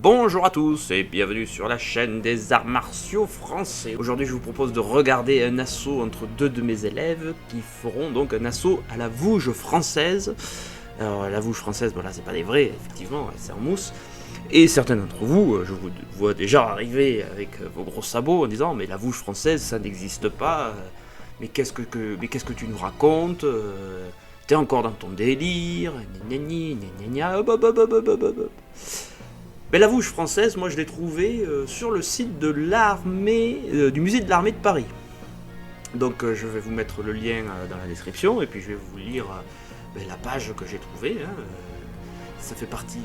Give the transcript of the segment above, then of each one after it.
Bonjour à tous et bienvenue sur la chaîne des arts martiaux français. Aujourd'hui je vous propose de regarder un assaut entre deux de mes élèves qui feront donc un assaut à la vouge française. Alors la vouge française, bon là c'est pas des vrais, effectivement, c'est en mousse. Et certains d'entre vous, je vous vois déjà arriver avec vos gros sabots en disant mais la vouge française ça n'existe pas, mais qu'est-ce que tu nous racontes, t'es encore dans ton délire, mais la vouge française, moi je l'ai trouvée sur le site de l'armée, du musée de l'armée de Paris. Donc je vais vous mettre le lien dans la description et puis je vais vous lire la page que j'ai trouvée. Ça fait partie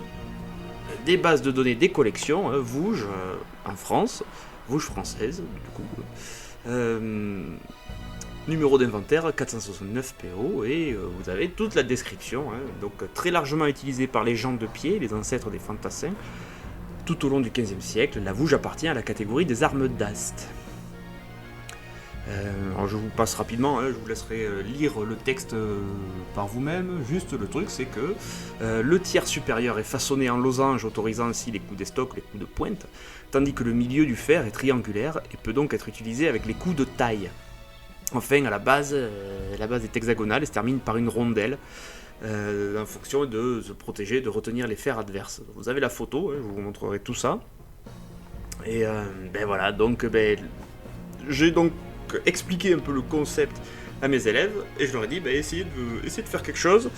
des bases de données des collections, Vouge en France, Vouge française du coup. Numéro d'inventaire 469 PO et vous avez toute la description, donc très largement utilisée par les gens de pied, les ancêtres des fantassins. Tout au long du XVe siècle, la vouge appartient à la catégorie des armes d'ast. Alors je vous passe rapidement, je vous laisserai lire le texte par vous-même. Juste le truc c'est que le tiers supérieur est façonné en losange, autorisant ainsi les coups d'estoc, les coups de pointe, tandis que le milieu du fer est triangulaire et peut donc être utilisé avec les coups de taille. Enfin, à la base est hexagonale et se termine par une rondelle en fonction de se protéger, de retenir les fers adverses. Vous avez la photo, je vous montrerai tout ça. Et voilà, donc j'ai donc expliqué un peu le concept à mes élèves et je leur ai dit essayez de faire quelque chose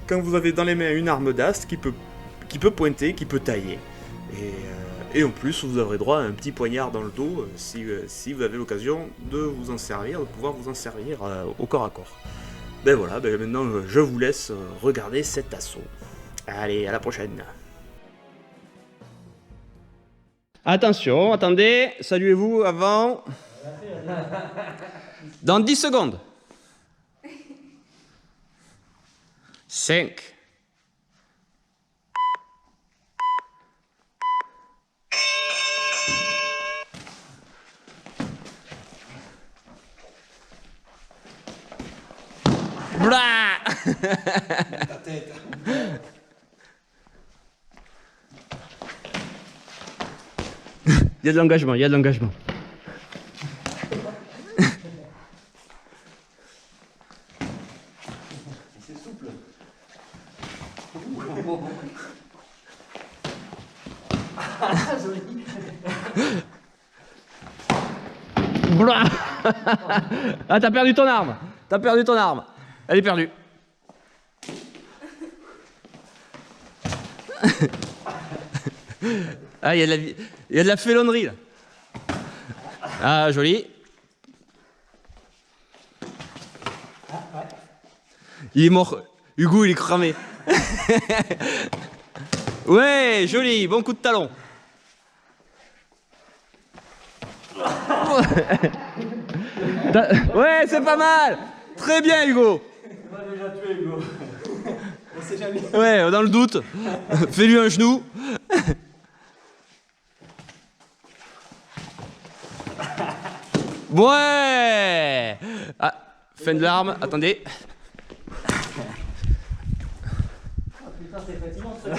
quand vous avez dans les mains une arme d'ast qui peut pointer, qui peut tailler. Et en plus, vous aurez droit à un petit poignard dans le dos si vous avez l'occasion de vous en servir, de pouvoir vous en servir au corps à corps. Voilà, maintenant je vous laisse regarder cet assaut. Allez, à la prochaine. Attention, attendez, saluez-vous avant. Dans 10 secondes. 5. Blah. Ta tête. Il y a de l'engagement, il y a de l'engagement. C'est souple. Joli. Blah. Ah, t'as perdu ton arme. T'as perdu ton arme. Elle est perdue. Ah, il y a de la félonnerie là. Ah, joli. Il est mort. Hugo, il est cramé. Ouais, joli. Bon coup de talon. Ouais, c'est pas mal. Très bien, Hugo. On m'a déjà tué, Hugo. On sait jamais. Ouais, dans le doute, fais-lui un genou. Ouais. Ah, fin de l'arme, attendez. Oh putain, c'est fatigant ce gars.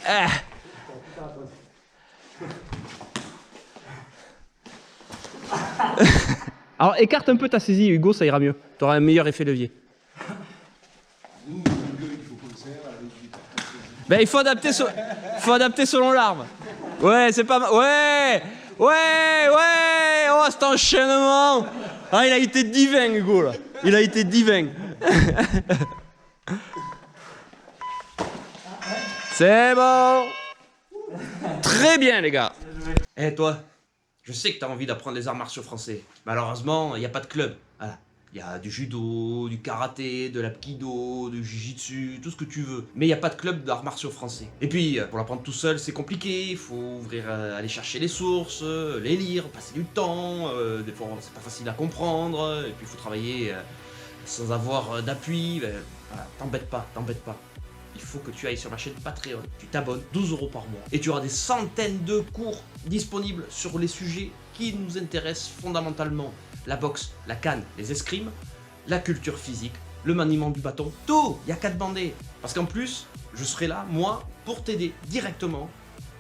Ah. Alors écarte un peu ta saisie, Hugo, ça ira mieux. Tu auras un meilleur effet levier. Il faut adapter, selon l'arme. Ouais, c'est pas mal. Ouais. Oh, cet enchaînement. Ah, il a été divin, Hugo, là. Il a été divin. C'est bon. Très bien, les gars. Eh, toi, je sais que tu as envie d'apprendre les arts martiaux français. Malheureusement, il n'y a pas de club. Voilà. Il y a du judo, du karaté, de l'apkido, du jiu-jitsu, tout ce que tu veux. Mais il n'y a pas de club d'arts martiaux français. Et puis, pour l'apprendre tout seul, c'est compliqué. Il faut aller chercher les sources, les lire, passer du temps. Des fois, c'est pas facile à comprendre. Et puis, il faut travailler sans avoir d'appui. Voilà, t'embête pas. Il faut que tu ailles sur ma chaîne Patreon. Tu t'abonnes, 12 € par mois. Et tu auras des centaines de cours disponibles sur les sujets qui nous intéressent fondamentalement. La boxe, la canne, les escrimes, la culture physique, le maniement du bâton, tout, il n'y a qu'à demander. Parce qu'en plus, je serai là, moi, pour t'aider directement.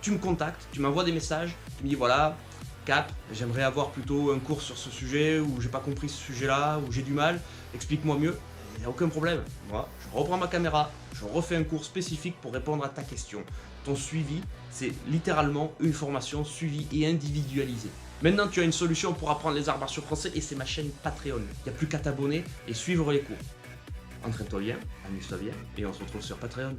Tu me contactes, tu m'envoies des messages, tu me dis voilà, Cap, j'aimerais avoir plutôt un cours sur ce sujet, ou j'ai pas compris ce sujet-là, ou j'ai du mal, explique-moi mieux. Il n'y a aucun problème. Moi, je reprends ma caméra, je refais un cours spécifique pour répondre à ta question. Ton suivi, c'est littéralement une formation suivie et individualisée. Maintenant, tu as une solution pour apprendre les arts martiaux français et c'est ma chaîne Patreon. Il n'y a plus qu'à t'abonner et suivre les cours. Entraîne-toi bien, amuse-toi bien et on se retrouve sur Patreon.